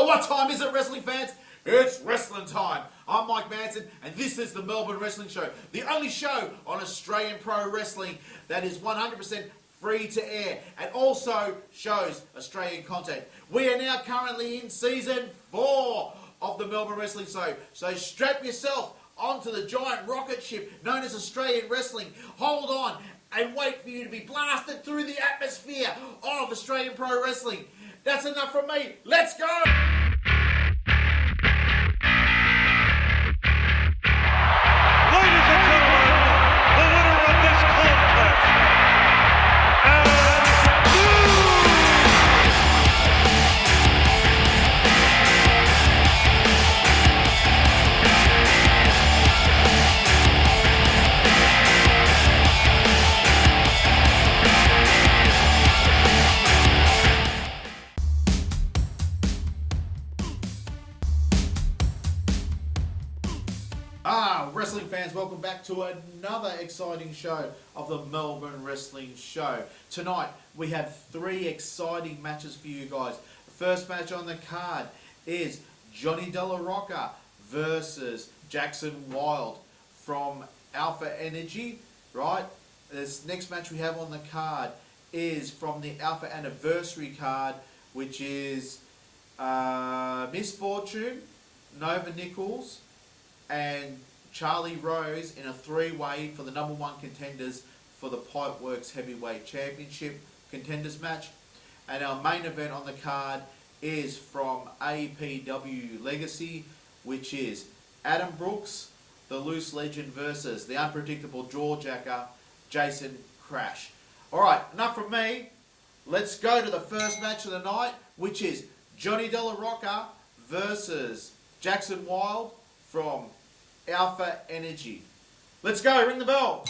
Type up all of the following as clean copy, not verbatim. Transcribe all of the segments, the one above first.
Oh, what time is it, wrestling fans? It's wrestling time. I'm Mike Manson, and this is the Melbourne Wrestling Show, the only show on Australian pro wrestling that is 100% free to air and also shows Australian content. We are now currently in season 4 of the Melbourne Wrestling Show, so strap yourself onto the giant rocket ship known as Australian Wrestling. Hold on and wait for you to be blasted through the atmosphere of Australian pro wrestling. That's enough from me. Let's go! Wrestling fans, welcome back to another exciting show of the Melbourne Wrestling Show. Tonight we have 3 exciting matches for you guys. The first match on the card is Johnny Della versus Jackson Wylde from Alpha Energy, right? This next match we have on the card is from the Alpha Anniversary card, which is Miss Fortune, Nova Nichols, and Charlie Rose in a 3-way for the number 1 contenders for the Pipeworks Heavyweight Championship contenders match. And our main event on the card is from APW Legacy, which is Adam Brooks, the Loose Legend, versus the Unpredictable Jaw-Jacker Jayson Krash. Alright, enough from me. Let's go to the first match of the night, which is Johnny Della versus Jackson Wylde from Alpha Energy. Let's go, ring the bell.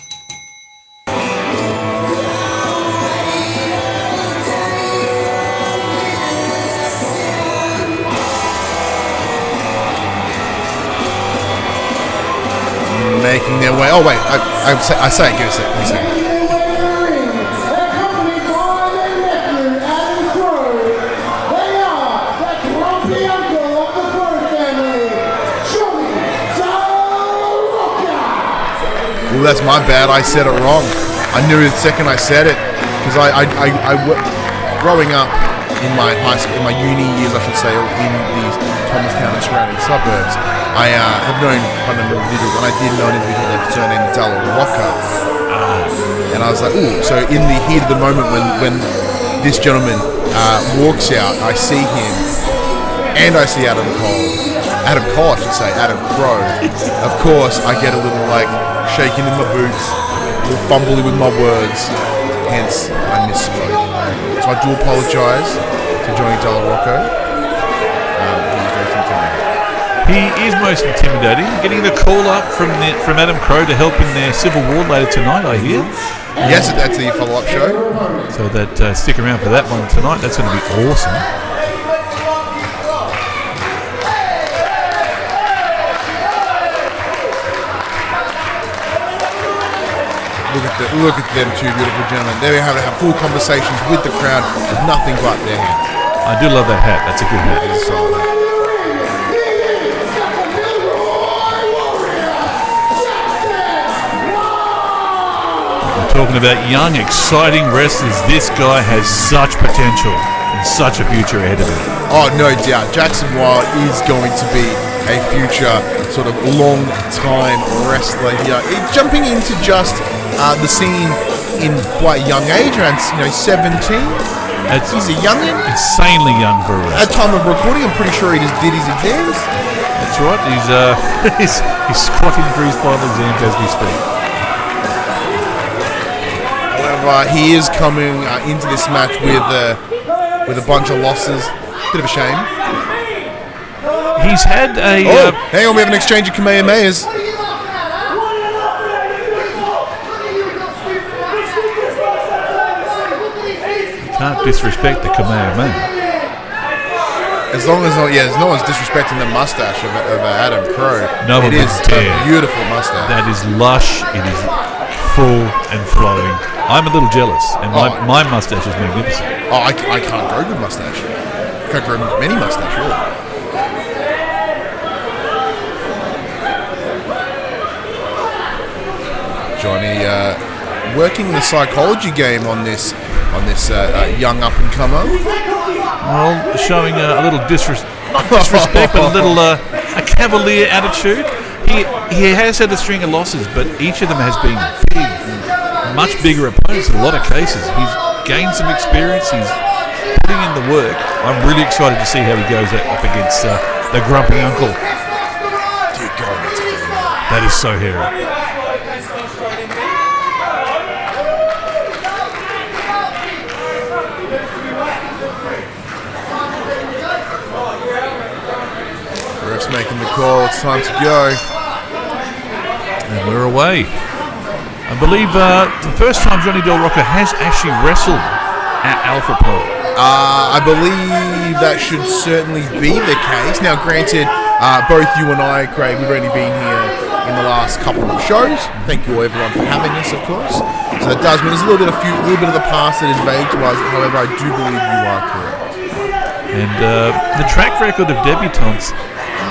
Making their way. Oh wait, I say it. Give me a second. Well, that's my bad. I said it wrong. I knew it the second I said it, because growing up in my high school, in my uni years, I should say, in the Thomastown and surrounding suburbs, I have known quite a number of individuals, and I did know an individual that was named Della. And I was like, ooh. So in the heat of the moment when this gentleman walks out, I see him, and I see Adam Crowe, Crowe. Of course, I get a little shaking in my boots, a little fumbly with my words, hence I misspoke. So I do apologise to Johnny Della. He is most intimidating. Getting the call up from Adam Crowe to help in their civil war later tonight, I hear. Yes, that's the follow-up show. So that stick around for that one tonight. That's going to be awesome. Look at them two beautiful gentlemen. They're having to have full conversations with the crowd with nothing but their hands. I do love that hat. That's a good hat. It is a solid hat. We're talking about young, exciting wrestlers. This guy has such potential and such a future ahead of him. Oh, no doubt. Jackson Wylde is going to be a future sort of long-time wrestler here. Jumping into just the scene in quite a young age, around 17. He's a youngin. Insanely young for a wrestler. At time of recording, I'm pretty sure he just did his exams. That's right. He's squatting for his final exams as we speak. However, he is coming into this match with a bunch of losses. Bit of a shame. He's had a... hang on, we have an exchange of Kamehamehas. Can't disrespect the Kamehameha. As long as no one's disrespecting the mustache of Adam Crowe. No one is dare. A beautiful mustache. That is lush. It is full and flowing. I'm a little jealous, and my mustache is magnificent. Oh, I can't grow good mustache. can't grow many mustache, really. Johnny working the psychology game on this young up-and-comer. Well, showing a little not disrespect, but a little a cavalier attitude. He has had a string of losses, but each of them has been big, much bigger opponents in a lot of cases. He's gained some experience. He's putting in the work. I'm really excited to see how he goes up against the grumpy uncle. Dear God, that's hairy. That is so hairy. Ref's making the call. It's time to go. And we're away. I believe the first time Johnny Del Rocco has actually wrestled at Alpha Pro. I believe that should certainly be the case. Now, granted, both you and I, Craig, we've only been here in the last couple of shows. Thank you all, everyone, for having us, of course. So that does mean there's a little bit of the past that is vague to us. However, I do believe you are correct. And the track record of debutantes,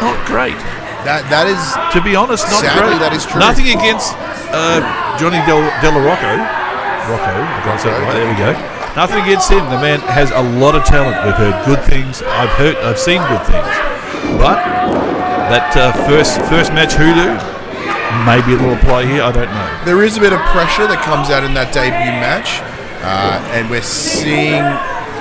not great. That is, to be honest, not sadly, great. that is true. Nothing against Johnny Della Rocco. Rocco, I got that right. There we go. Nothing against him. The man has a lot of talent. We've heard good things. I've seen good things. But that first match hoodoo, maybe a little play here. I don't know. There is a bit of pressure that comes out in that debut match, and we're seeing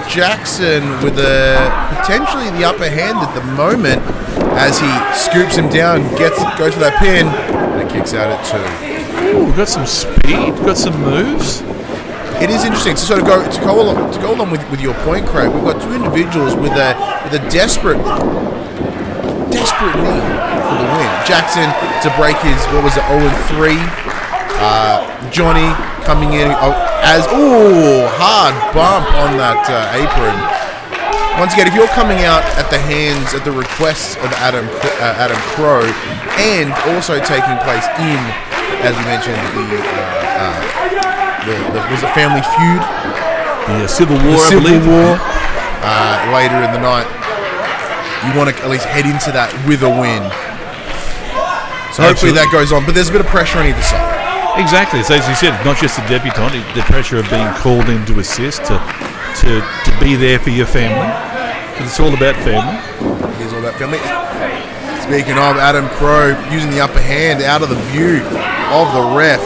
Jackson with potentially the upper hand at the moment as he scoops him down, goes for that pin, and kicks out at 2. Ooh, we've got some speed, got some moves. It is interesting to sort of go along with your point, Craig. We've got two individuals with a desperate need for the win. Jackson to break his 0-3. Johnny coming in as hard bump on that apron. Once again, if you're coming out at the request of Adam Crowe, and also taking place in, as we mentioned, was it Family Feud? The Civil War, I believe. War. Later in the night, you want to at least head into that with a win. So hopefully that goes on, but there's a bit of pressure on either side. Exactly. So as you said, not just the debutant, the pressure of being called in to assist, to be there for your family. Because it's all about family. It is all about family. Speaking of, Adam Crowe using the upper hand out of the view of the ref,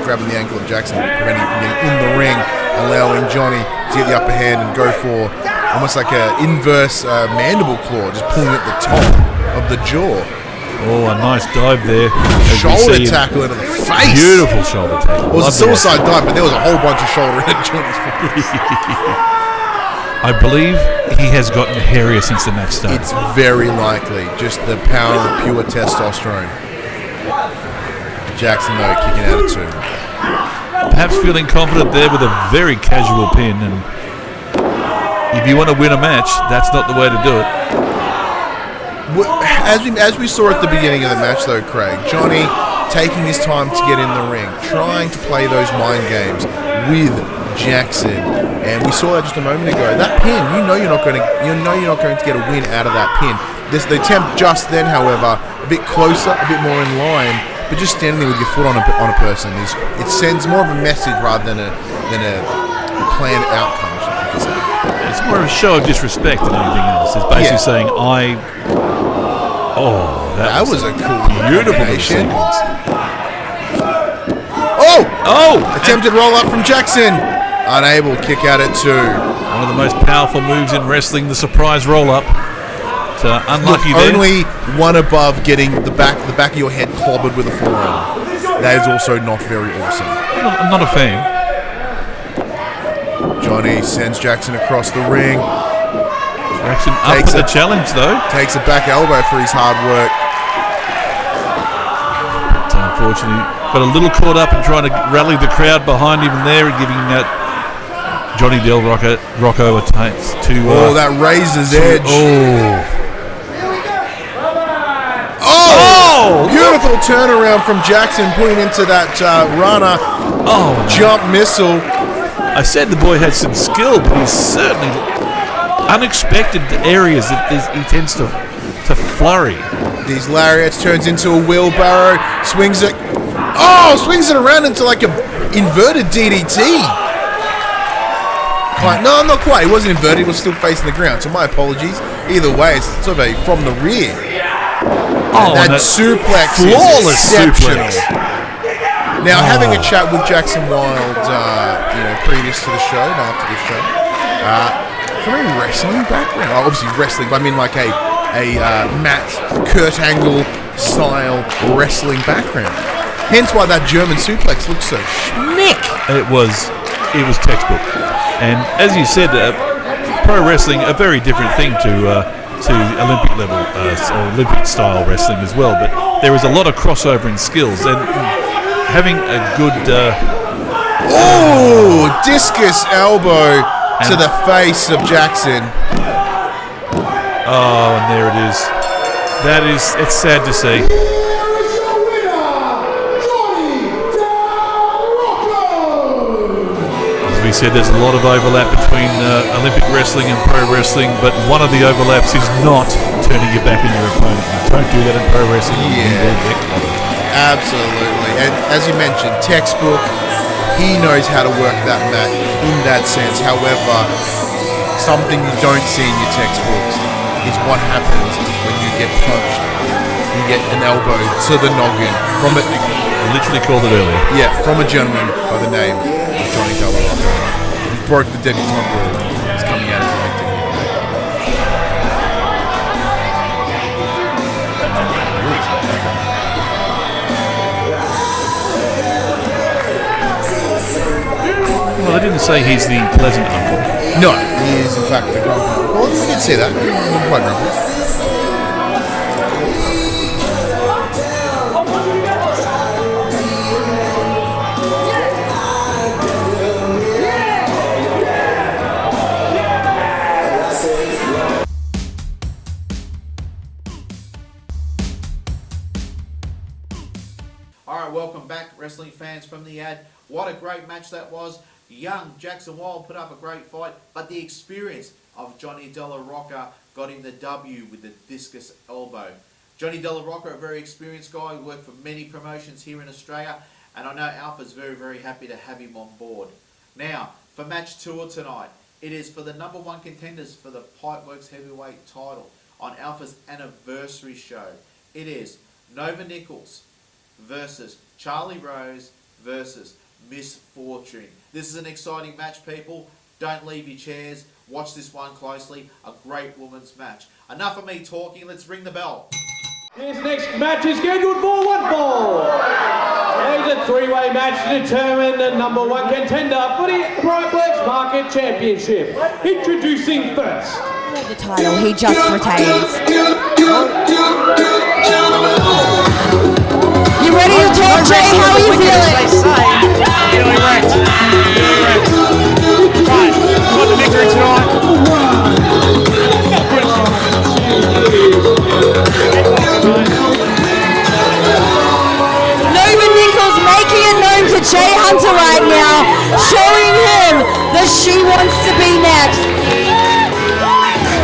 grabbing the ankle of Jackson, preventing him from getting in the ring, allowing Johnny to get the upper hand and go for almost like an inverse mandible claw, just pulling at the top of the jaw. Oh, a nice dive there. Shoulder tackle into the face. Beautiful shoulder tackle. It was a suicide dive, but there was a whole bunch of shoulder into Johnny's face. I believe he has gotten hairier since the match started. It's very likely. Just the power of pure testosterone. Jackson, though, kicking out at 2. Perhaps feeling confident there with a very casual pin. And if you want to win a match, that's not the way to do it. As we saw at the beginning of the match, though, Craig, Johnny taking his time to get in the ring, trying to play those mind games with Jackson, and we saw that just a moment ago. That pin, you're not going to get a win out of that pin. The attempt just then, however, a bit closer, a bit more in line, but just standing there with your foot on a person it sends more of a message rather than a planned outcome. It's more of a show of disrespect than anything else. It's basically saying that was a cool, beautiful sequence. Attempted roll up from Jackson. Unable to kick out at 2. One of the most powerful moves in wrestling, the surprise roll up. Unlucky there. Only one above getting the back of your head clobbered with a forearm. That is also not very awesome. I'm not a fan. Johnny sends Jackson across the ring. Jackson up for the challenge, though. Takes a back elbow for his hard work. But unfortunately, got a little caught up in trying to rally the crowd behind him there and giving that Johnny Del Rocco a chance to... that razor's edge. Beautiful turnaround from Jackson, putting into that runner. Jump missile. I said the boy had some skill, but he's certainly unexpected areas that he tends to flurry. These lariats, turns into a wheelbarrow, swings it around into like a inverted DDT. No, not quite. It wasn't inverted. It was still facing the ground. So my apologies. Either way, it's sort of a from the rear. Oh, that suplex flawless is exceptional. suplex. Now, having a chat with Jackson Wylde, previous to the show and after the show, from a wrestling background, obviously wrestling, but I mean like a Matt Kurt Angle style wrestling background. Hence why that German suplex looks so schmick. It was textbook. And as you said, pro wrestling, a very different thing to Olympic level, Olympic style wrestling as well. But there is a lot of crossover in skills, and having a good discus elbow to the face of Jackson. Oh, and there it is. It's sad to see. We said there's a lot of overlap between Olympic wrestling and pro wrestling, but one of the overlaps is not turning your back on your opponent. You don't do that in pro wrestling. Absolutely. And as you mentioned, textbook, he knows how to work that mat in that sense. However, something you don't see in your textbooks is what happens when you get punched. You get an elbow to the noggin from it. I literally called it earlier. Yeah, from a gentleman by the name of Johnny Della. He broke the debutante rule. He's coming out as elected. Well, I didn't say he's the pleasant uncle. No, he is in fact the grumpy. Well, we can see that. Not quite grumpy. Alright, welcome back, wrestling fans from the ad. What a great match that was. Young Jackson Wylde put up a great fight, but the experience of Johnny Della Rocca got him the W with the discus elbow. Johnny Della Rocca, a very experienced guy, who worked for many promotions here in Australia, and I know Alpha's very, very happy to have him on board. Now, for match 2 of tonight, it is for the number 1 contenders for the Pipeworks Heavyweight title on Alpha's anniversary show. It is Nova Nichols versus Charlie Rose versus Miss Fortune. This is an exciting match, people. Don't leave your chairs. Watch this one closely. A great women's match. Enough of me talking. Let's ring the bell. This next match is scheduled for one fall. It's a three-way match to determine the number 1 contender for the Pipeworks Market Championship. Introducing first. The title he just retains. You ready to talk, Jay? How are you feeling? Feeling wrecked. Right, got the victory tonight. Nova Nichols making it known to Jay Hunter right now, showing him that she wants to be next.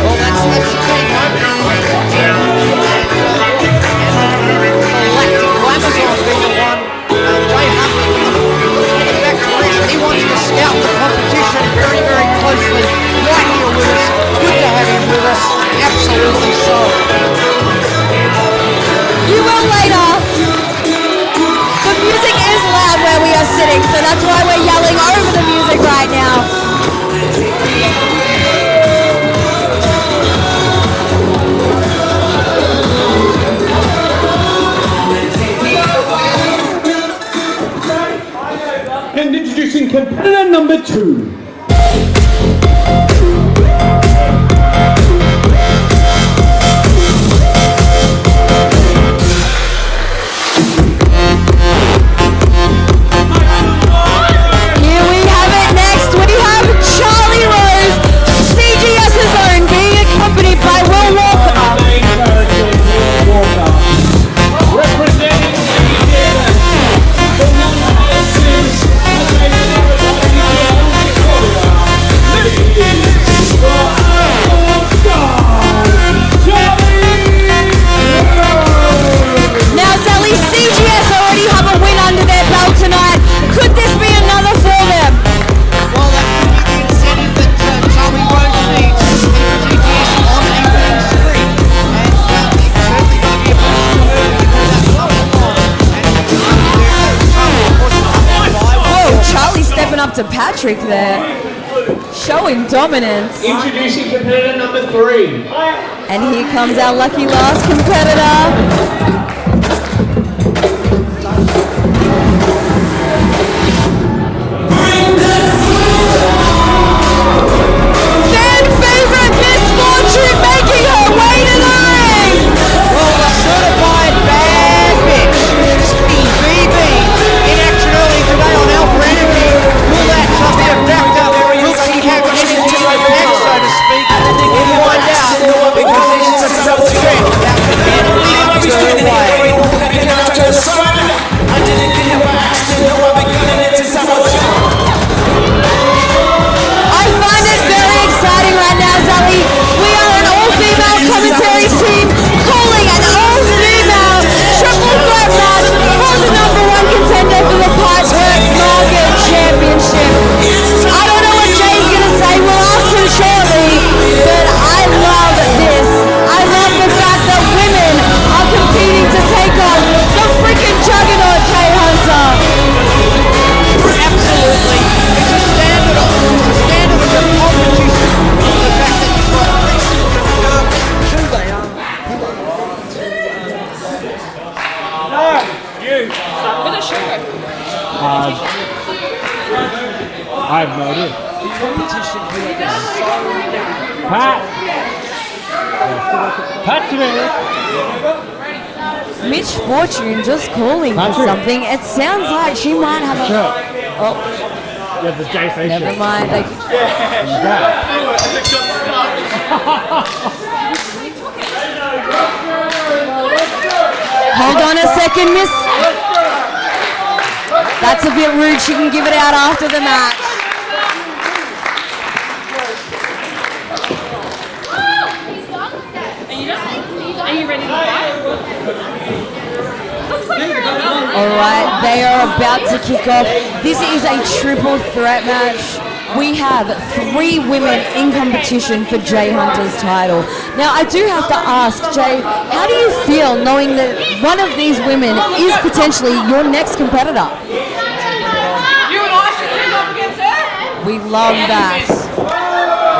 Well, that's the thing, Amazon being the one, Jay Hunter, getting back to this, he wants to scout the competition very, very closely, right here with us. Good to have him with us, absolutely so. You will later. The music is loud where we are sitting, so that's why we're yelling over the music right now. And introducing competitor number 2. Dr. Patrick there, showing dominance. Introducing competitor number 3. And here comes our lucky last competitor. Fan favorite Miss Fortune making her way to the ring. Well, the certified bad bitch, BB, in action early today on Alpha Energy. Will that be a factor? Will she have anything to next, so to speak? We'll find out because it's a double stretch. Alpha Energy her way. I find it very exciting right now, Sally. We are an all-female commentary team calling an all-female triple threat match for the #1 contender for the Pipeworks Market Championship. I don't know what Jay's gonna say. We'll ask him shortly, but I love this. I love the fact that women are competing to take on the freaking juggernaut Jay Hunter. Absolutely. It's a standard of the competition. The fact that you've got who they are. I have no idea. Competition here is so Pat! Pat's there. Mitch Fortune just calling for Patrick. something. It sounds like she might have a... Sure. Oh, Yeah, the J station. never mind. They... Hold on a second, miss. That's a bit rude. She can give it out after the match. Are you ready to fight? All right, they are about to kick off. This is a triple threat match. We have 3 women in competition for Jay Hunter's title. Now, I do have to ask, Jay, how do you feel knowing that one of these women is potentially your next competitor? You and I should team up against her. We love that.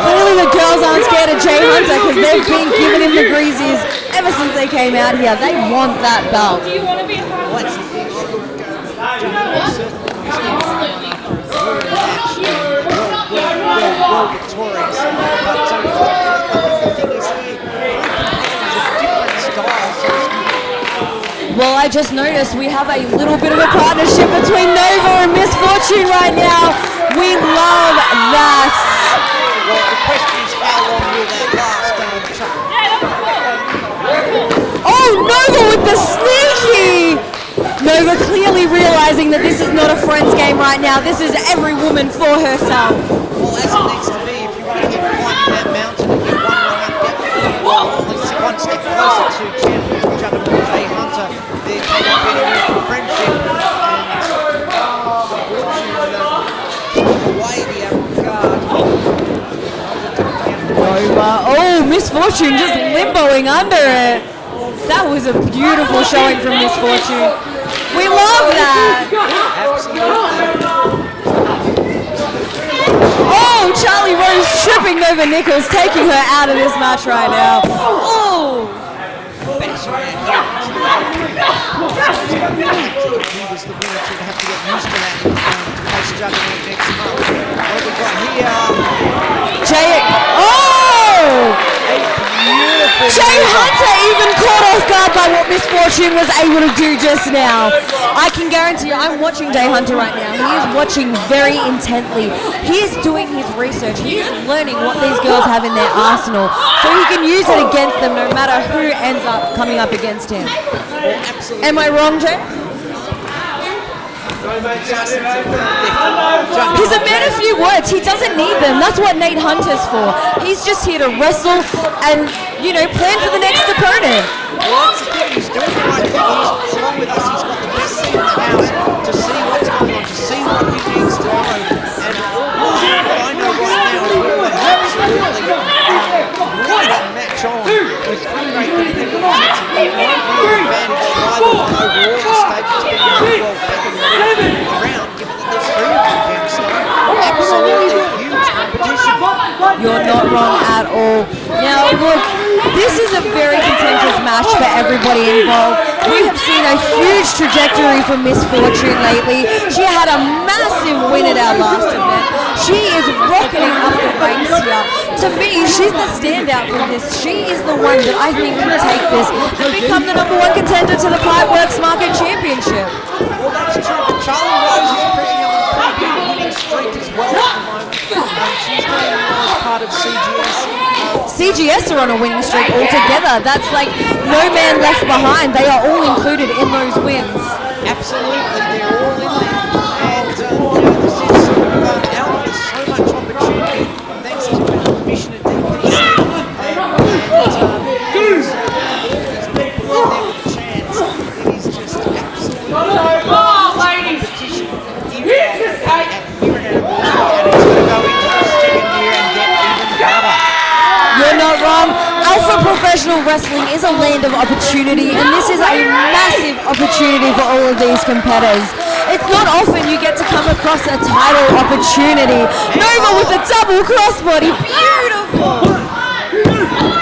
Clearly the girls aren't scared of Jay Hunter because they've been giving him the greasies ever since they came out here. They want that belt. Do you want to be a part of it? well victorious, but the thing is here, different styles, so it's Well, I just noticed we have a little bit of a partnership between Nova and Miss Fortune right now. We love that. well, the question is how long will that last, Chuck? Oh, Nova with the sneaky! Nova clearly realizing that this is not a friends game right now. This is every woman for herself. Well, as it needs to be, if you want to keep climbing that mountain and get one rung up, well, at least one step closer to champion Juggernaut Jay Hunter, there can be a bit of friendship and away the avant-garde. Nova, oh, Miss Fortune just limboing under it. That was a beautiful showing from Miss Fortune. We love that. Oh, Charlie Rose tripping Nova Nichols, taking her out of this match right now. Oh! He was the winner to have to get used to that to face Juggernaut next month. What we got here? Jay, oh! Jay Hunter even caught off guard by what Miss Fortune was able to do just now. I can guarantee you, I'm watching Jay Hunter right now. He is watching very intently. He is doing his research. He is learning what these girls have in their arsenal so he can use it against them no matter who ends up coming up against him. Am I wrong, Jay? He's a man of few words. He doesn't need them. That's what Nate Hunter's for. He's just here to wrestle and, you know, plan for the next opponent. Well, that's the thing. He's doing the right thing. He's along with us. He's got the best seat in the house to see what's going on, to see what he needs to know. And all I know right now is we're absolutely ready to match on with 3 great competitors. It's a advantage rival over all the stages being well back in the round, given that there's 3 of them can start. absolutely huge competition. You're not wrong at all. Now, look, this is a very contentious match for everybody involved. We have seen a huge trajectory from Miss Fortune lately. She had a massive win at our last event. She is rocketing up the ranks here. To me, she's the standout from this. She is the one that I think can take this and become the number 1 contender to the Pipeworks Market Championship. Well, that's true, but Charlie Rose is pretty on a pretty good winning streak as well at the moment. She's going as part of CGS. CGS are on a winning streak altogether. That's like no man left behind. They are all included in those wins. Absolutely, they're all in there. And this is sort of out of so much opportunity thanks to the permission of DPC. You're not wrong. Alpha Professional Wrestling is a land of opportunity, and this is a massive opportunity for all of these competitors. It's not often you get to come across a title opportunity. Nova with a double crossbody, beautiful!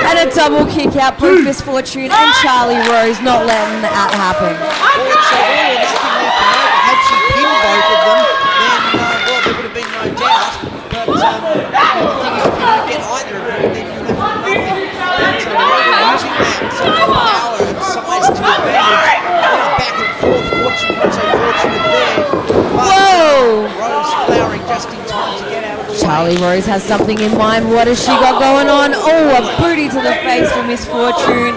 And a double kick out, both Miss Fortune and Charlie Rose not letting that happen. Well, it's all or nothing there for Nova. Had she pinned both of them, then, well, there would have been no doubt. But the thing is, if you don't get either of them, then you're left with nothing. But using that sort of power and size to advantage, back and forth, Fortune once a fortunate there. But Whoa! Rose flowering just in time to get out of the way. Charlie Rose has something in mind. What has she got going on? Oh, a booty to the face for Miss Fortune.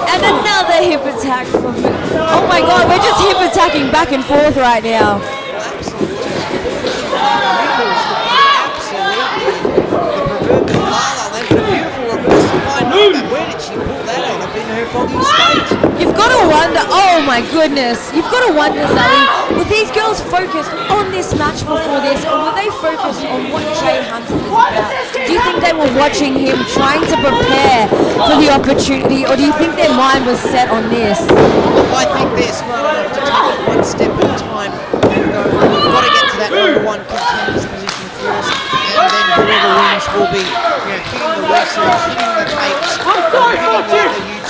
And another hip attack from... Oh my god, we're just hip attacking back and forth right now. You've got to wonder, oh my goodness, you've got to wonder, Sally, were these girls focused on this match before this, or were they focused on what Jay Hunter was about? Do you think they were watching him trying to prepare for the opportunity, or do you think their mind was set on this? I think they're smart enough to take it one step at a time and go, we've got to get to that number 1 contender's position first, and then whoever wins will be hitting the research, hitting the tapes, hitting the YouTubes,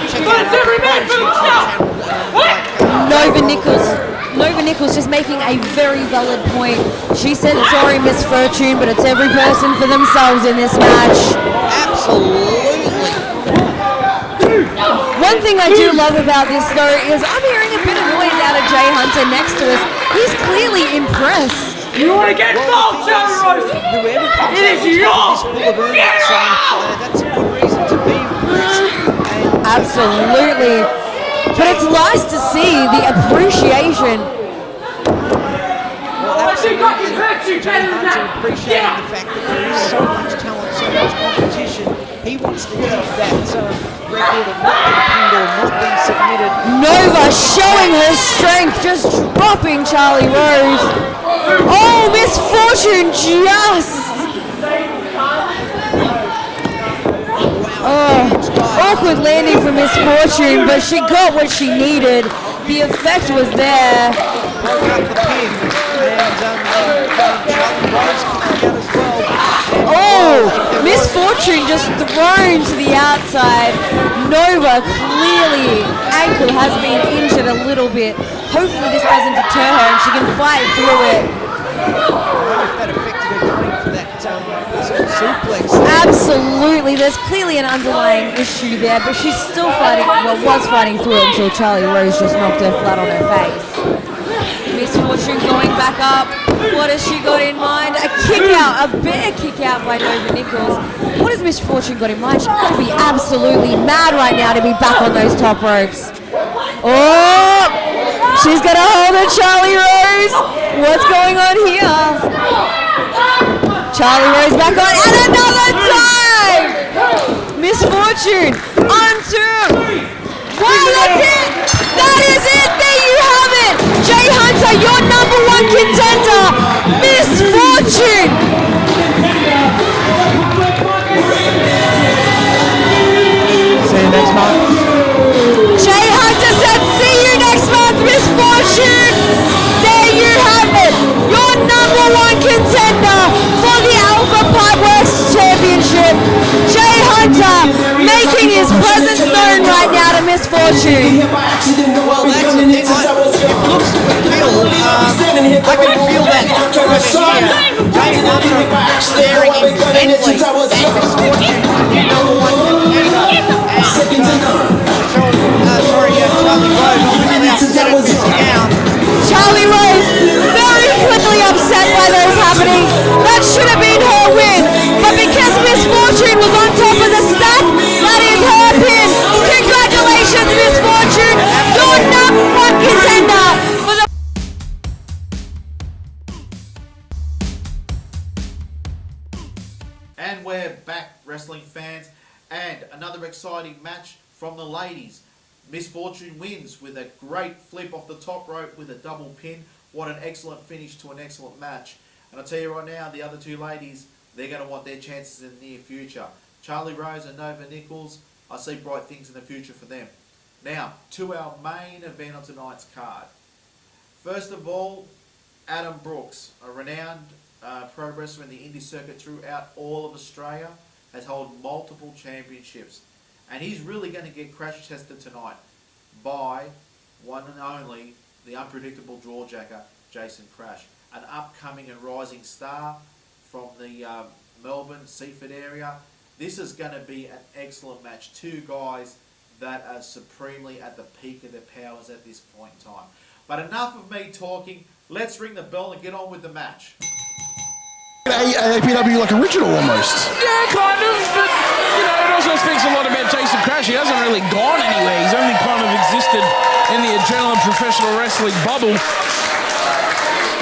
checking out the YouTube channel. Nova Nichols just making a very valid point. She said, sorry, Miss Fortune, but it's every person for themselves in this match. Absolutely. One thing I do love about this, though, is I'm hearing a bit of noise out of Jay Hunter next to us. He's clearly impressed. You want to get involved, Charlie Rose? Whoever comes It is yours! that's a good reason to be impressed. Absolutely. But it's nice to see the appreciation. Well, absolutely. Jay Hunter appreciating the fact that there is so much talent, so much competition. He wants to keep that record of not being pinned or not being submitted. Nova showing her strength, just dropping Charlie Rose. Oh, Miss Fortune just... Oh, awkward landing for Miss Fortune, but she got what she needed. The effect was there. Broke up the pin, and Charlie Rose coming out as well. Oh, Miss Fortune just thrown to the outside. Nova clearly ankle has been injured a little bit. Hopefully this doesn't deter her and she can fight through it. I wonder if that affected her going for that sort of suplex. Absolutely, there's clearly an underlying issue there, but she's still fighting, well, was fighting through it until Charlie Rose just knocked her flat on her face. Miss Fortune going back up. What has she got in mind? A kick out, a bear kick out by Nova Nichols. What has Miss Fortune got in mind? She's got to be absolutely mad right now to be back on those top ropes. Oh, she's got a hold of Charlie Rose. What's going on here? Charlie Rose back on, and another time! Miss Fortune, on two. Wow, that's it! That is it! There you have it! Jay Hunter, your number 1 contender, Miss Fortune! See you next month. Jay Hunter said, see you next month, Miss Fortune! There you have it! Your number 1 contender! Fortune. Well, that's the thing. It looks and feel. I can feel that over here. Dave Hunter staring intently at Miss Fortune, number one contender. And Charlie Rose obviously upset at missing out. Charlie Rose very quickly upset by those happenings. That should have been her win. But because Miss Fortune was on top of the stack, that is her pin. Congratulations, Miss Fortune. Your number one contender for the... And we're back, wrestling fans, and another exciting match from the ladies. Miss Fortune wins with a great flip off the top rope with a double pin. What an excellent finish to an excellent match. And I'll tell you right now, the other two ladies, they're going to want their chances in the near future. Charlie Rose and Nova Nichols, I see bright things in the future for them. Now, to our main event of tonight's card. First of all, Adam Brooks, a renowned pro wrestler in the indie circuit throughout all of Australia, has held multiple championships. And he's really going to get crash tested tonight by one and only the Unpredictable Jaw-Jacker Jayson Krash, an upcoming and rising star from the Melbourne, Seaford area. This is going to be an excellent match. Two guys that are supremely at the peak of their powers at this point in time. But enough of me talking. Let's ring the bell and get on with the match. APW like original almost. Yeah, kind of, but you know, it also speaks a lot about Jayson Krash. He hasn't really gone anywhere. He's only kind of existed in the adrenaline professional wrestling bubble.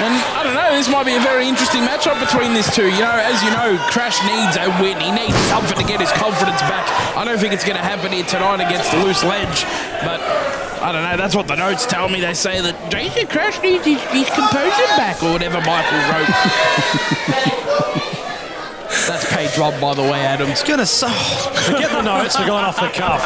And I don't know, this might be a very interesting matchup between these two. You know, as you know, Krash needs a win. He needs something to get his confidence back. I don't think it's going to happen here tonight against the Loose Ledge, but I don't know, that's what the notes tell me. They say that Jayson Krash needs his composure back, or whatever Michael wrote. That's page one, by the way, Adam. It's gonna suck. Forget the notes, we're going off the cuff.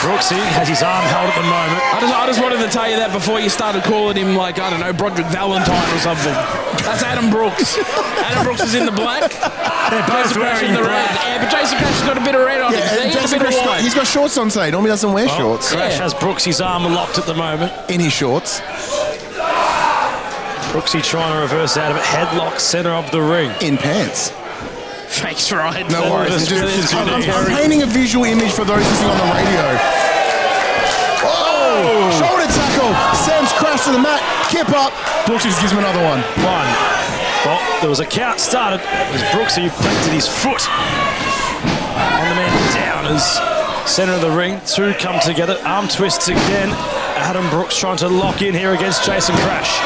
Brooksy has his arm held at the moment. I just wanted to tell you that before you started calling him, like, I don't know, Broderick Valentine or something. That's Adam Brooks. Adam Brooks is in the black. They're both wearing the red. Yeah, but Jayson Krash has got a bit of red on him. He's got shorts on today. Normally doesn't wear shorts. Krash has Brooksy's arm locked at the moment. In his shorts. Brooksy trying to reverse out of it. Headlock, center of the ring. In pants. Face right. No worries. I'm painting a visual image for those listening on the radio. Oh! Shoulder tackle. Sends Krash to the mat. Kip up. Brooksy just gives him another one. Well, there was a count started as Brooksy planted his foot on the man down as center of the ring. Two come together. Arm twists again. Adam Brooks trying to lock in here against Jayson Krash.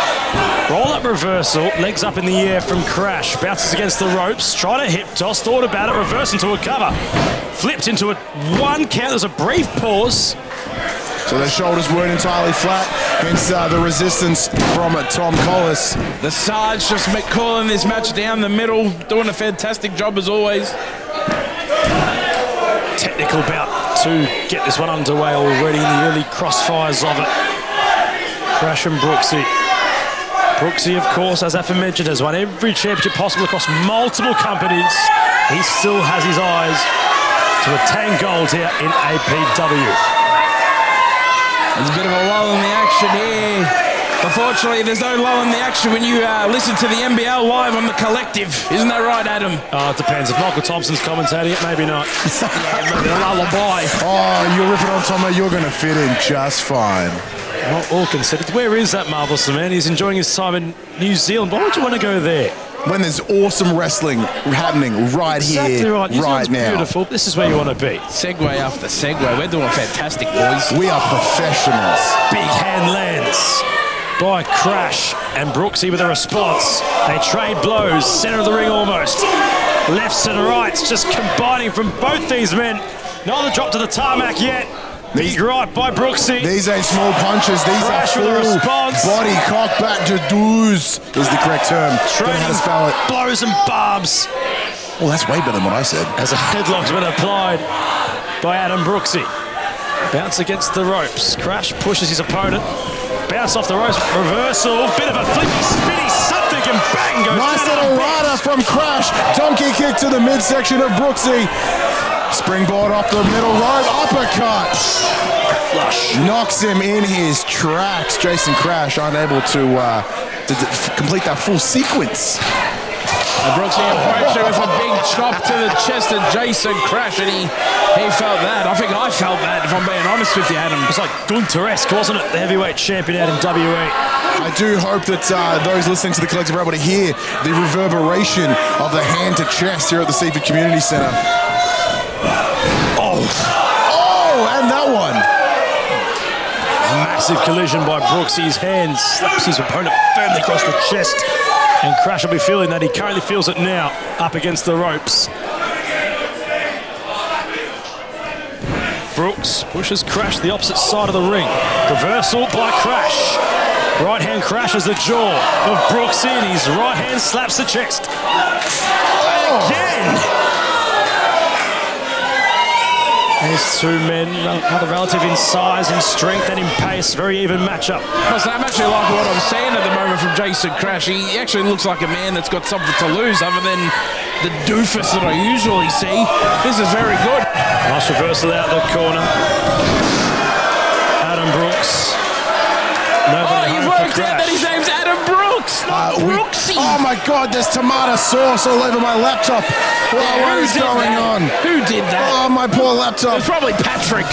Roll up reversal, legs up in the air from Krash. Bounces against the ropes, trying to hip toss, thought about it, reverse into a cover. Flipped into a one count, there's a brief pause. So their shoulders weren't entirely flat, hence the resistance from Tom Collis. The Sarge just calling this match down the middle, doing a fantastic job as always. Technical bout to get this one underway already in the early crossfires of it. Krash and Brooksy. Brooksy, of course, as aforementioned, has won every championship possible across multiple companies. He still has his eyes to attain gold here in APW. There's a bit of a lull in the action here. Unfortunately, there's no lull in the action when you listen to the NBL live on the Collective. Isn't that right, Adam? Oh, it depends. If Michael Thompson's commentating it, maybe not. Yeah, maybe a lullaby. Oh, you're ripping on Tomo. You're going to fit in just fine. Well, all considered. Where is that marvellous man? He's enjoying his time in New Zealand. Why would you want to go there? When there's awesome wrestling happening right exactly here, right. New right now. Beautiful. This is where you want to be. Segue after segue. We're doing fantastic, boys. We are professionals. Big hand lands by Krash and Brooksy with a response. They trade blows. Center of the ring almost. Lefts and rights just combining from both these men. Neither drop to the tarmac yet. Big right by Brooksy. These ain't small punches. These Krash are with a full response. body cock back to doos is the correct term. Trading spell it. blows and barbs. Well, that's way better than what I said. As a headlock's been applied by Adam Brooksy. Bounce against the ropes. Krash pushes his opponent. Bounce off the ropes. Reversal. Bit of a flippy, spinny something, and bang goes. Nice little rider from Krash. Donkey kick to the midsection of Brooksy. Springboard off the middle rope, uppercut. Flush. Knocks him in his tracks. Jayson Krash unable to complete that full sequence. And Brooksy approached him with a big chop to the chest of Jayson Krash, and he felt that. I think I felt that, if I'm being honest with you, Adam. It was like Gunther-esque, wasn't it? The heavyweight champion out in WA. I do hope that those listening to the collective are able to hear the reverberation of the hand to chest here at the Seaford Community Centre. Oh, and that one. Massive collision by Brooks. His hand slaps his opponent firmly across the chest. And Krash will be feeling that. He currently feels it now, up against the ropes. Brooks pushes Krash to the opposite side of the ring. Reversal by Krash. Right hand crashes the jaw of Brooks in. His right hand slaps the chest. Again! These two men, rather relative in size, in strength and in pace. Very even matchup. I'm actually liking what I'm seeing at the moment from Jayson Krash. He actually looks like a man that's got something to lose other than the doofus that I usually see. This is very good. Nice reversal out the corner. Adam Brooks. Nobody you've worked out that his name's Adam Brooks, not Brooksy. Oh my God, there's tomato sauce all over my laptop. What is going on? Who did that? Oh, my poor laptop. It's probably Patrick.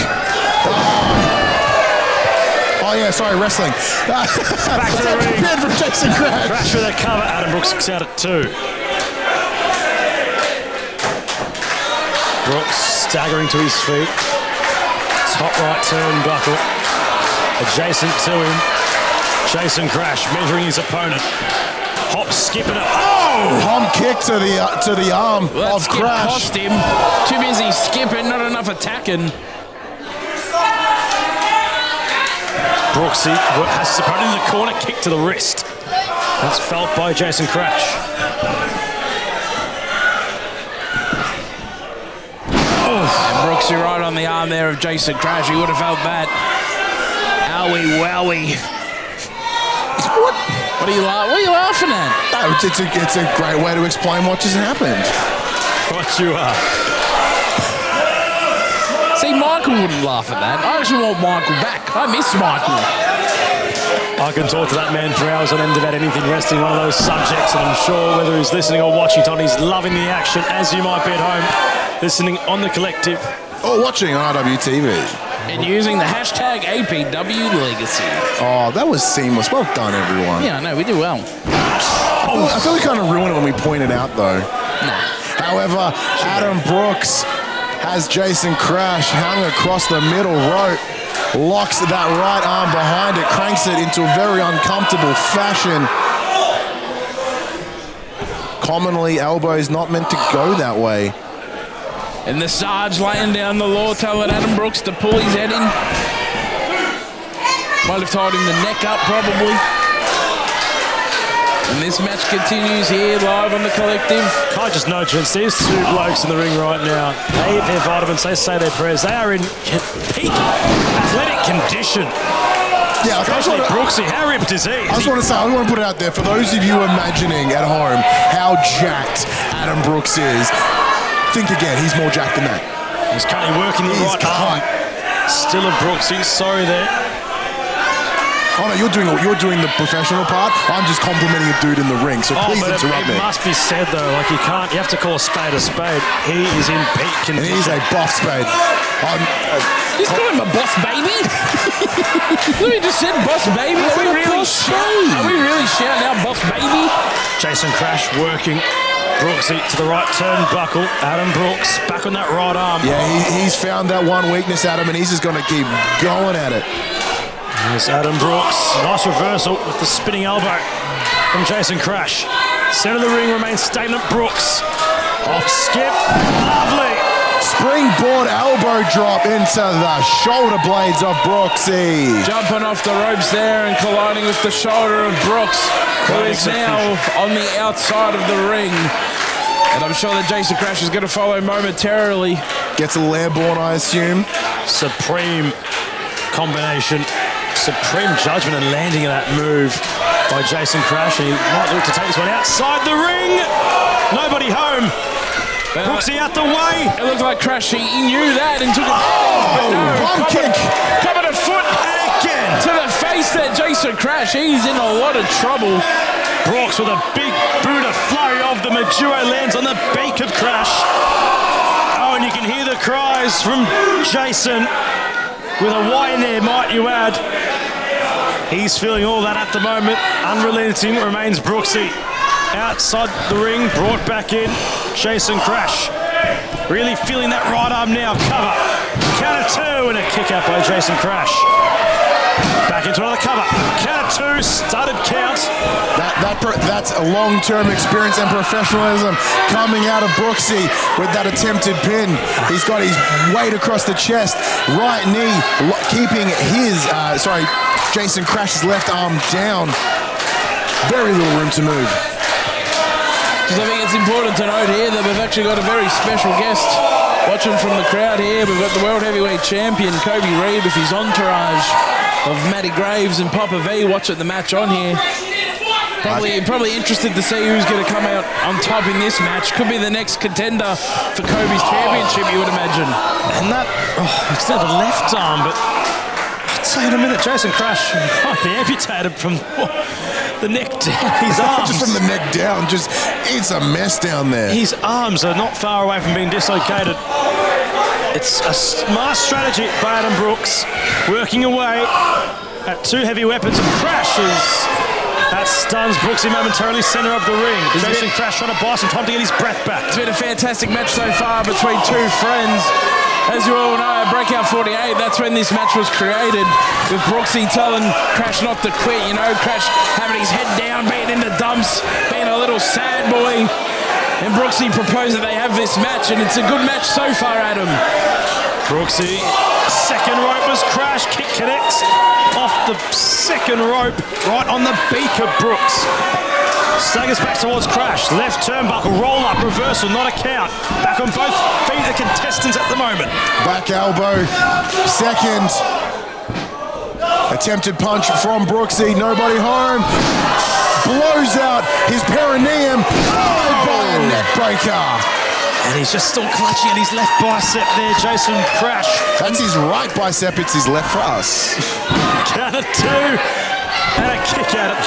Oh yeah, sorry, wrestling. Back to the ring. Prepared from Jayson Krash. Krash with a cover. Adam Brooks kicks out at 2. Brooks staggering to his feet. Top right turnbuckle. Adjacent to him. Jayson Krash measuring his opponent. Hop, skip, and Pump kick to the arm well, of skip Krash. Cost him. Too busy skipping, not enough attacking. Brooksy has his opponent in the corner, kick to the wrist. That's felt by Jayson Krash. And Brooksy right on the arm there of Jayson Krash. He would have felt that. Owie, wowie. What are you laughing at? No, it's a great way to explain what just happened. What you are. See, Michael wouldn't laugh at that. I actually want Michael back. I miss Michael. I can talk to that man for hours on end about anything wrestling, one of those subjects, and I'm sure whether he's listening or watching, he's loving the action, as you might be at home, listening on the collective. Or watching on RWTV. And using the hashtag APW Legacy. Oh, that was seamless. Well done, everyone. Yeah, I know, we do well. I feel we kind of ruined it when we pointed out, though. Nah. However, Adam Brooks has Jayson Krash hung across the middle rope, locks that right arm behind it, cranks it into a very uncomfortable fashion. Commonly, elbows not meant to go that way. And the Sarge laying down the law, telling Adam Brooks to pull his head in. Might have tied him the neck up, probably. And this match continues here live on the collective. Can I just note, gents, these two blokes in the ring right now, they eat their vitamins, they say their prayers. They are in peak athletic condition. Yeah, especially Brooksy. How ripped is he? I just want to put it out there for those of you imagining at home how jacked Adam Brooks is. Think again, he's more jacked than that. He's currently working the right arm. Still a Brooksy, sorry there. Oh no, you're doing the professional part. I'm just complimenting a dude in the ring, so please interrupt me. It must be said though, like you have to call a spade a spade. He is in peak condition. And he's a buff spade. Just call him a boss baby? We just said boss baby. Are we really shouting out boss baby? Jayson Krash working. Brooksy to the right turnbuckle. Adam Brooks back on that right arm. Yeah, he's found that one weakness, Adam, and he's just going to keep going at it. There's Adam Brooks. Nice reversal with the spinning elbow from Jayson Krash. Center of the ring remains stagnant. Brooks. Off skip. Lovely. Springboard elbow drop into the shoulder blades of Brooksy. Jumping off the ropes there and colliding with the shoulder of Brooks, who is now on the outside of the ring. And I'm sure that Jayson Krash is going to follow momentarily. Gets a Lairborn, I assume. Supreme combination. Supreme judgment and landing of that move by Jayson Krash. He might look to take this one outside the ring. Nobody home. Brooksy out the way. It looked like Krash, he knew that and took it. One kick. Coming a foot Again. to the face there, Jayson Krash. He's in a lot of trouble. Brooks with a big Buddha flurry of the Majuro lands on the beak of Krash. Oh, and you can hear the cries from Jason with a Y in there, might you add. He's feeling all that at the moment. Unrelenting remains Brooksy. Outside the ring, brought back in. Jayson Krash really feeling that right arm now. Cover. Counter two and a kick out by Jayson Krash. Back into another cover. Counter two, started count. That's a long-term experience and professionalism coming out of Brooksy with that attempted pin. He's got his weight across the chest, right knee, keeping his, Jayson Krash's left arm down. Very little room to move. Because I think it's important to note here that we've actually got a very special guest watching from the crowd here. We've got the World Heavyweight Champion, Kobe Reed, with his entourage of Matty Graves and Papa V watching the match on here. Probably interested to see who's going to come out on top in this match. Could be the next contender for Kobe's championship, you would imagine. And that, it's not the left arm, but I'd say in a minute, Jayson Krash might be amputated from the neck down. His arms. Just from the neck down, it's a mess down there. His arms are not far away from being dislocated. It's a smart strategy by Adam Brooks, working away at two heavy weapons and crashes. That stuns Brooksy momentarily, centre of the ring. Jayson Krash trying to buy some time to get his breath back. It's been a fantastic match so far between two friends. As you all know, Breakout 48, that's when this match was created, with Brooksy telling Krash not to quit. You know, Krash having his head down, being in the dumps, being a little sad boy. And Brooksy proposed that they have this match, and it's a good match so far, Adam. Brooksy, second rope was Krash, kick connects off the second rope, right on the beak of Brooks. Staggers back towards Krash, left turnbuckle, roll up, reversal, not a count. Back on both feet, the contestants at the moment. Back elbow, second. Attempted punch from Brooksy, nobody home. Blows out his perineum, followed by a neck breaker. And he's just still clutching at his left bicep there, Jayson Krash. That's his right bicep, it's his left for us. Counter two. And a kick at it.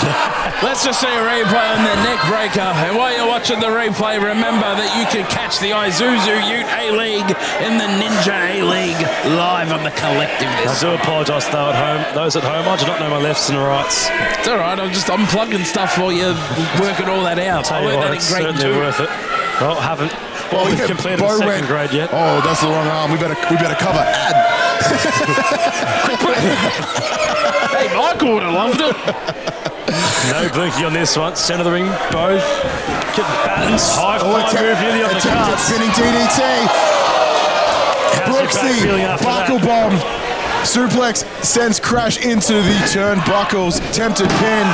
Let's just see a replay on the neck breaker. And while you're watching the replay, remember that you can catch the Isuzu Ute A-League and the Ninja A-League live on the Collective. I do apologise though at home. Those at home, I do not know my lefts and rights. It's all right. I'm just unplugging stuff while you're working all that out. Tell you what, it's certainly worth it. Well, haven't completed the second grade yet. Oh, that's the wrong arm. We better cover. Hey, Michael would have loved it. No blinky on this one. Centre of the ring, both getting balanced. High fly move nearly on the cards. Spinning DDT. Brooksy, buckle bomb. Suplex sends Krash into the turnbuckles. Tempted pin.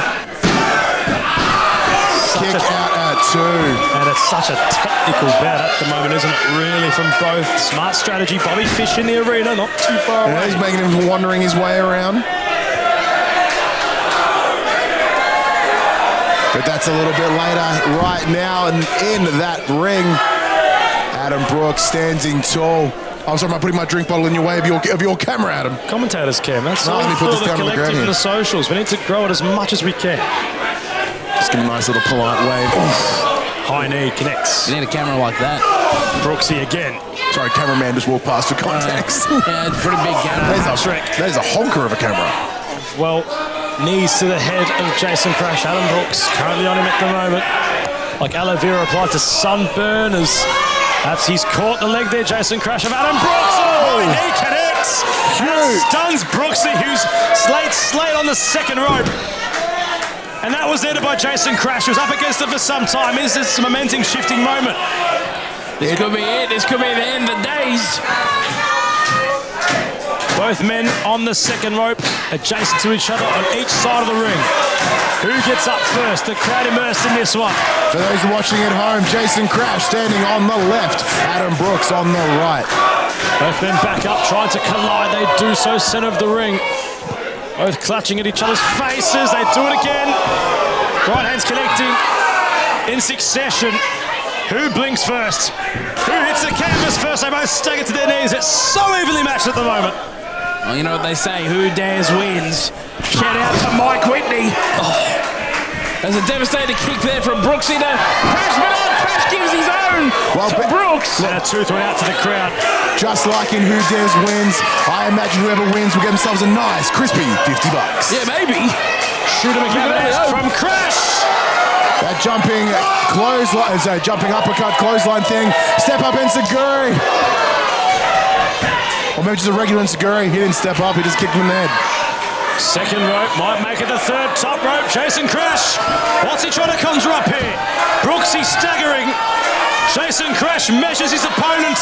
Kick out at two. And it's such a technical bout at the moment, isn't it? Really, from both. Smart strategy. Bobby Fish in the arena, not too far away. He's making him wandering his way around. But that's a little bit later. Right now, and in that ring, Adam Brooks standing tall. I'm sorry, am I putting my drink bottle in your way of your camera, Adam? Commentators cam. That's no, all let me put this down on the ground collective here. and the socials. We need to grow it as much as we can. Just give him a nice little polite wave. High knee connects. You need a camera like that. Brooksy again. Sorry, cameraman just walked past for context. Yeah, it's a pretty big camera. There's a honker of a camera. Well, knees to the head of Jayson Krash. Adam Brooks currently on him at the moment. Like aloe vera applied to sunburn as he's caught the leg there. Jayson Krash of Adam Brooks. Oh, he connects. And stuns Brooksy, who's slayed on the second rope. And that was ended by Jayson Krash, who was up against it for some time. Is this a momentum shifting moment? This could be it. This could be the end of days. Both men on the second rope, adjacent to each other on each side of the ring. Who gets up first? The crowd immersed in this one. For those watching at home, Jayson Krash standing on the left, Adam Brooks on the right. Both men back up, trying to collide. They do so centre of the ring. Both clutching at each other's faces. They do it again. Right hands connecting in succession. Who blinks first? Who hits the canvas first? They both stagger to their knees. It's so evenly matched at the moment. Well, you know what they say, who dares wins. Shout out to Mike Whitney. There's a devastating kick there from Brooksy to Krash, but Krash gives his own to Brooks. And a tooth went out to the crowd. Just like in Who Dares Wins, I imagine whoever wins will get themselves a nice, crispy $50. Yeah, maybe. Shooter McCabe from Krash. That jumping uppercut clothesline thing. Step up Enziguri. Or maybe just a regular Enziguri. He didn't step up, he just kicked him in the head. Second rope might make it the third. Top rope, Jayson Krash. What's he trying to conjure up here? Brooksy staggering. Jayson Krash measures his opponent.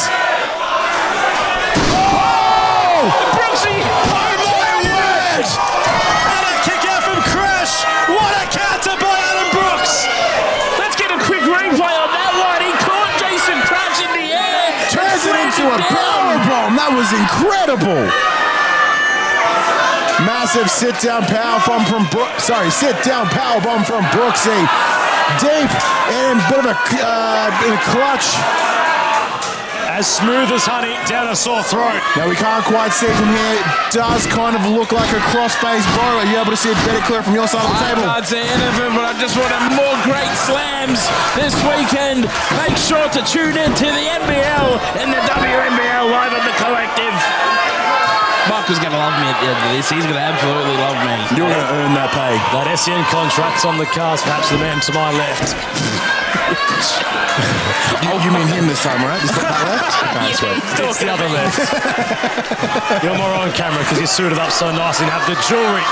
Oh! Brooksy! Oh my word! And a kick out from Krash. What a counter by Adam Brooks! Let's get a quick replay on that one. He caught Jayson Krash in the air. Turns it into a powerbomb. That was incredible. Massive sit-down powerbomb from Brooksy. Deep and a bit of a clutch. As smooth as honey down a sore throat. Now we can't quite see from here. It does kind of look like a cross-face blow. Are you able to see it better clear from your side of the table? I can't see anything, but I just want more great slams this weekend. Make sure to tune in to the NBL and the WNBL live on the Collective. Michael's going to love me at the end of this. He's going to absolutely love me. You're going to earn that pay. That SEN contract's on the cards, perhaps the man to my left. You mean him this time, right? Is that my left? Okay, sweet. It's the other left. You're more on camera because you're suited up so nicely and have the jewellery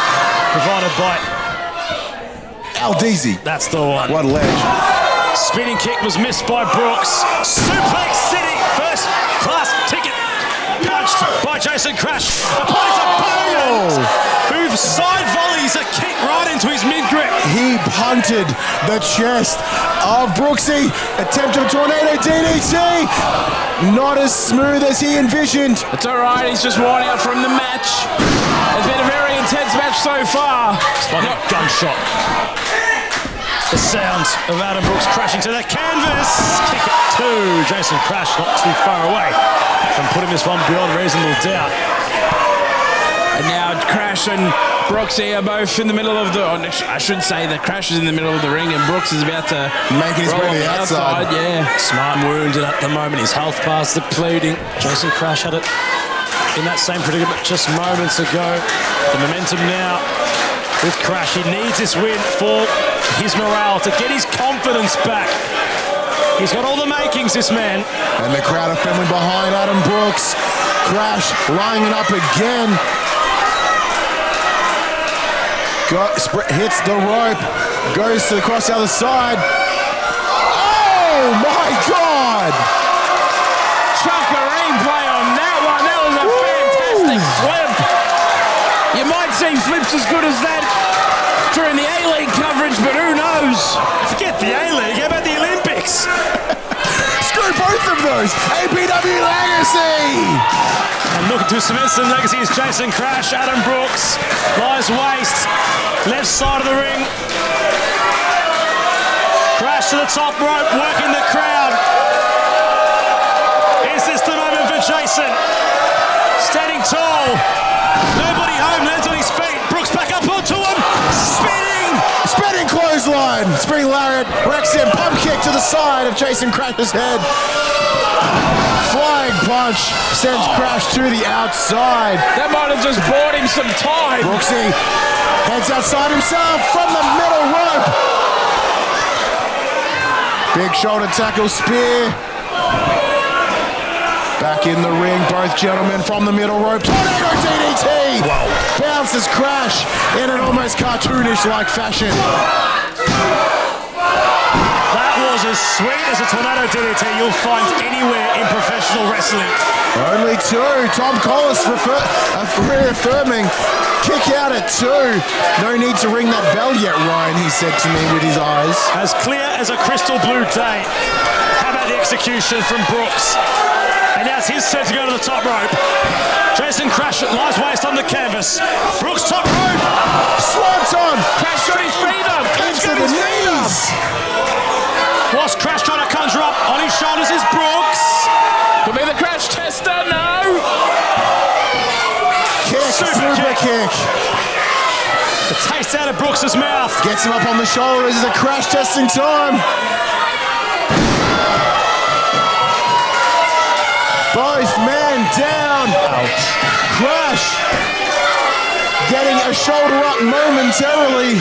provided by Aldeezy. That's the one. What a ledge. Spinning kick was missed by Brooks. Suplex City, first class ticket. Punched by Jayson Krash upon his opponent, who side volleys a kick right into his mid-grip. He punted the chest of Brooksy. Attempted a tornado DDT. Not as smooth as he envisioned. It's all right. He's just worn out from the match. It's been a very intense match so far. It's like a gunshot. The sound of Adam Brooks crashing to the canvas. Kick it to Jayson Krash, not too far away from putting this one beyond reasonable doubt. And now Krash and Brooksy are both in the middle of the... I should say that Krash is in the middle of the ring and Brooks is about to make his way to the outside. Yeah. Smart wounded at the moment. His health bar's depleting. Jayson Krash had it in that same predicament just moments ago. The momentum now with Krash. He needs this win for his morale, to get his confidence back. He's got all the makings, this man. And the crowd are firmly behind Adam Brooks. Krash lining it up again. Hits the rope. Goes across the other side. Oh my God! Chuckarine play on that one. That was a fantastic flip. You might see flips as good as that during the A-League coverage, but who knows? Forget the A-League. How about the Olympics? Screw both of those. APW Legacy. And looking to cement some legacy is Jayson Krash. Adam Brooks lies waist, left side of the ring. Krash to the top rope, working the crowd. Is this the moment for Jayson? Standing tall. Nobody home, lands on his feet. Brooks back up onto him. Spinning clothesline. Spring lariat. Wrecks him. Pump kick to the side of Jayson Krash's head. Flying punch sends Krash to the outside. That might have just bought him some time. Brooksy heads outside himself from the middle rope. Big shoulder tackle spear. Back in the ring, both gentlemen from the middle rope. Tornado DDT! Wow. Bounces Krash in an almost cartoonish-like fashion. That was as sweet as a tornado DDT you'll find anywhere in professional wrestling. Only two. Tom Collis reaffirming. Kick out at 2. No need to ring that bell yet, Ryan, he said to me with his eyes. As clear as a crystal blue day. How about the execution from Brooks? And now it's his turn to go to the top rope. Jayson Krash lies waist on the canvas. Brooks top rope. Swanton. Krash got his feet up. Into the knees. What's Krash trying to conjure up? On his shoulders is Brooks. Could be the crash tester. No. Kick, super kick. The taste out of Brooks' mouth. Gets him up on the shoulders. This is a crash testing time. Both men down. Ouch. Krash getting a shoulder up momentarily.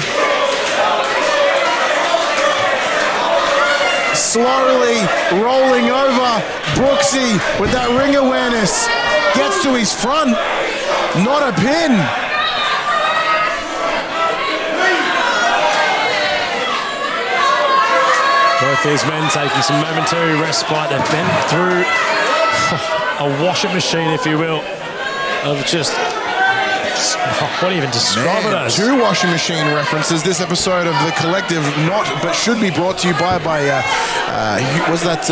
Slowly rolling over. Brooksy with that ring awareness. Gets to his front. Not a pin. Both these men taking some momentary respite. They've been through a washing machine, if you will, of just, what do you even describe it as? Two washing machine references. This episode of The Collective, not but should be brought to you by was that?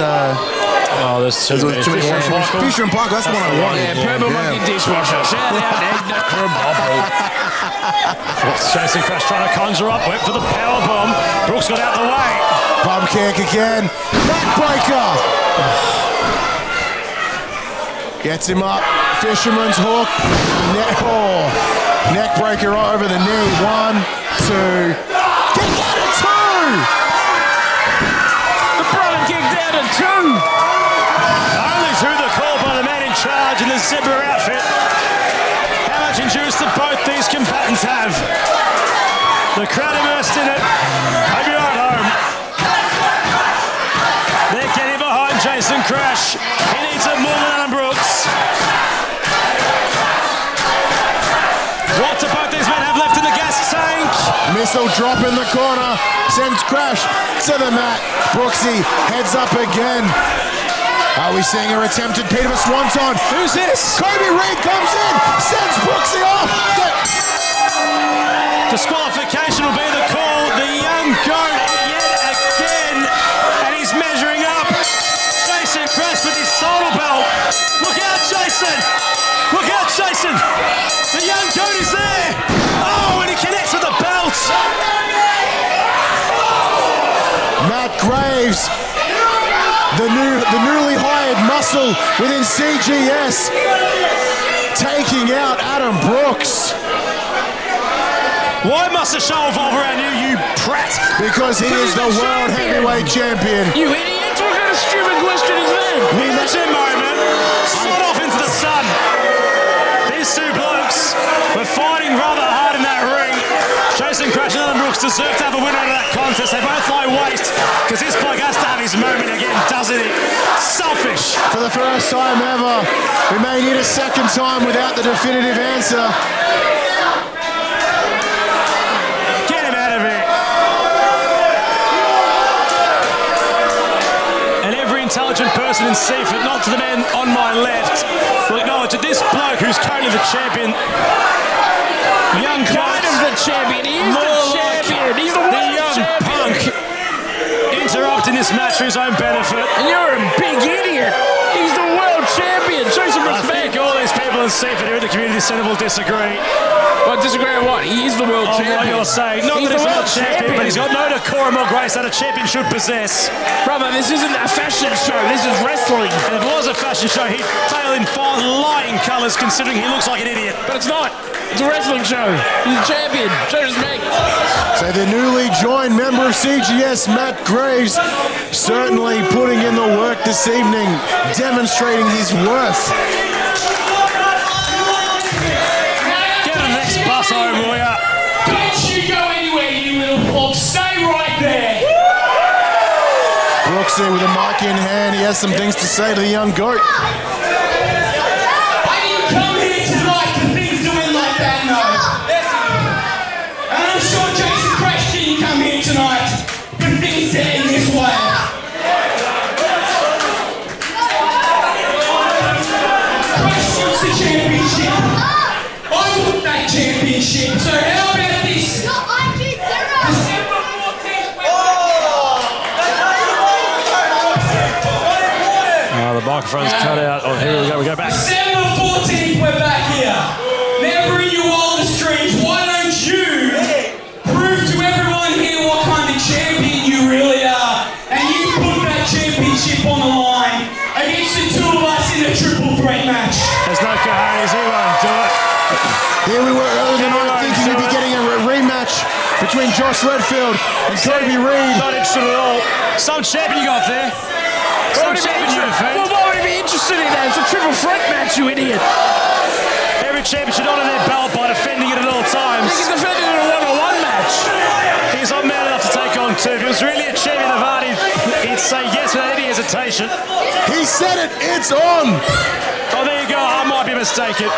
Oh, there's too many. Fisher and Parker. That's the one I want. Yeah, Purple Monkey dishwasher. Shout out Edna Crumble. What's Jayson Krash trying to conjure up? Went for the power bomb. Brooks got out the way. Bum kick again. Backbreaker. Gets him up. Fisherman's hook. Neck breaker over the knee. 1, 2. Kick out of 2. The brother kicked out of 2. Only through the call by the man in charge in the zebra outfit. How much endurance do both these combatants have? The crowd immersed in it. Hope you're at home. They're getting behind Jayson Krash. He needs it more than Adam Brooks. What do both these men have left in the gas tank? Missile drop in the corner. Sends Krash to the mat. Brooksy heads up again. Are we seeing a attempted Peter Swanton? Who's this? Kobe Reed comes in. Sends Brooksy off. Disqualification will be the call. The young goat yet again. And he's measuring up. Jayson Krash with his title belt. Look out, Jayson. Look out, Jayson. The young goat is there. Oh, and he connects with the belt. Matt Graves, the newly hired muscle within CGS, taking out Adam Brooks. Why must the show evolve around you prat? Because he is the world heavyweight champion. You idiot! What kind of stupid question is that? Watch a moment. Shot off into the sun. These two blokes were fighting rather hard in that ring. Jayson Krash and Adam Brooks deserve to have a winner out of that contest. They both lie waste because this bloke has to have his moment again, doesn't he? Selfish. For the first time ever, we may need a second time without the definitive answer. Get him out of here. And every intelligent person in Seaford, not to the man on my left, will acknowledge that this bloke who's currently the champion, young Kind of the champion. He is the champion. He's the world young champion. punk interrupting this match for his own benefit. And you're a big idiot. He's the world champion. Show some I respect. think all these people in Seaford here at the community centre will disagree. Well, disagree on what? He is the world On champion. what you're saying. Not He's that he's the not world champion, but he's got no decorum or grace that a champion should possess. Brother, this isn't a fashion show. This is wrestling. And if it was a fashion show, he'd fail in lying colours considering he looks like an idiot. But it's not. It's a wrestling show. He's a champion. Show respect. So the newly joined member of CGS, Matt Graves, certainly putting in the work this evening, demonstrating his worth. Get to the next bus home, will ya? Don't you go anywhere, you little flog. Stay right there. Brooks there with a mic in hand. He has some things to say to the young goat. I didn't come here tonight for things to end like that, no. And I'm sure Jayson Krash didn't come here tonight for things to end this way. Krash wants the championship. I want that championship. So how about this? December 14th, The microphone's cut out. Oh, here we go back. December 14th, we're back here. Now bring your wildest dreams. Why don't you prove to everyone here what kind of champion you really are? And you Here we were earlier tonight thinking we'd be getting a rematch between Josh Redfield and Kobe Reed. Not interested at all. Some champion you got there. Some champion you defend. Well, why would he be interested in that? It's a triple threat match, you idiot. Every champion should honour their belt by defending it at all times. He can defend it in a one-on-one match. He's not man enough to take on two. If he was really a champion of art, he'd say yes without any hesitation. He said it, it's on. Oh, there you go. I might be mistaken.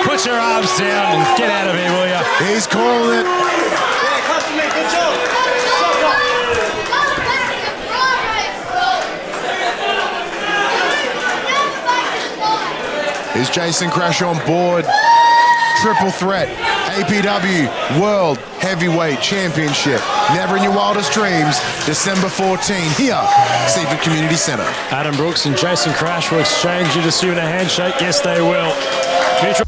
Put your arms down and get out of here, will you? He's calling it. Is Jayson Krash on board? Triple threat, APW World Heavyweight Championship. Never in your wildest dreams, December 14, here, Seaford Community Centre. Adam Brooks and Jayson Krash will exchange into soon a handshake. Yes, they will. Mutual.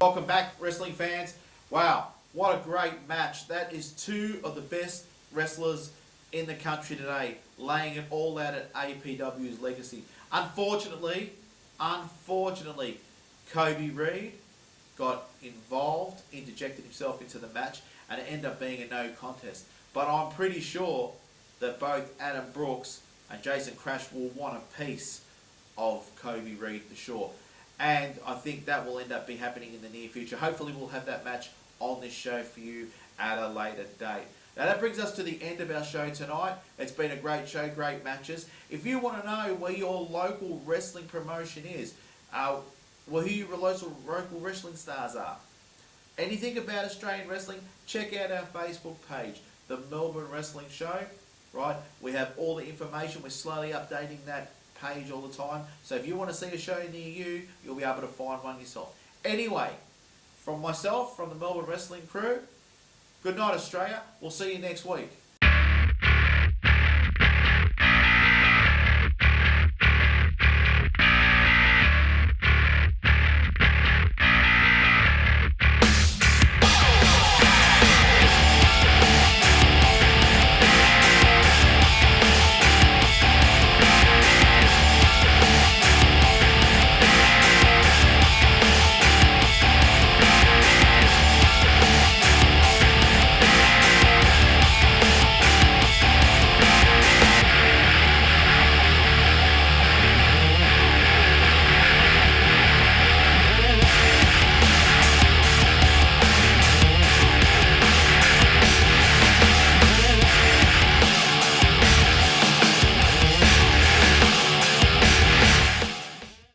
Welcome back, wrestling fans. Wow, what a great match. That is two of the best wrestlers in the country today, laying it all out at APW's Legacy. Unfortunately, Kobe Reed got involved, interjected himself into the match, and it ended up being a no contest. But I'm pretty sure that both Adam Brooks and Jayson Krash will want a piece of Kobe Reed for sure. And I think that will end up be happening in the near future. Hopefully we'll have that match on this show for you at a later date. Now that brings us to the end of our show tonight. It's been a great show, great matches. If you want to know where your local wrestling promotion is, who your local wrestling stars are, anything about Australian wrestling, check out our Facebook page, the Melbourne Wrestling Show. Right, we have all the information. We're slowly updating that page all the time. So if you want to see a show near you, you'll be able to find one yourself. Anyway, from myself, from the Melbourne Wrestling crew, good night, Australia. We'll see you next week.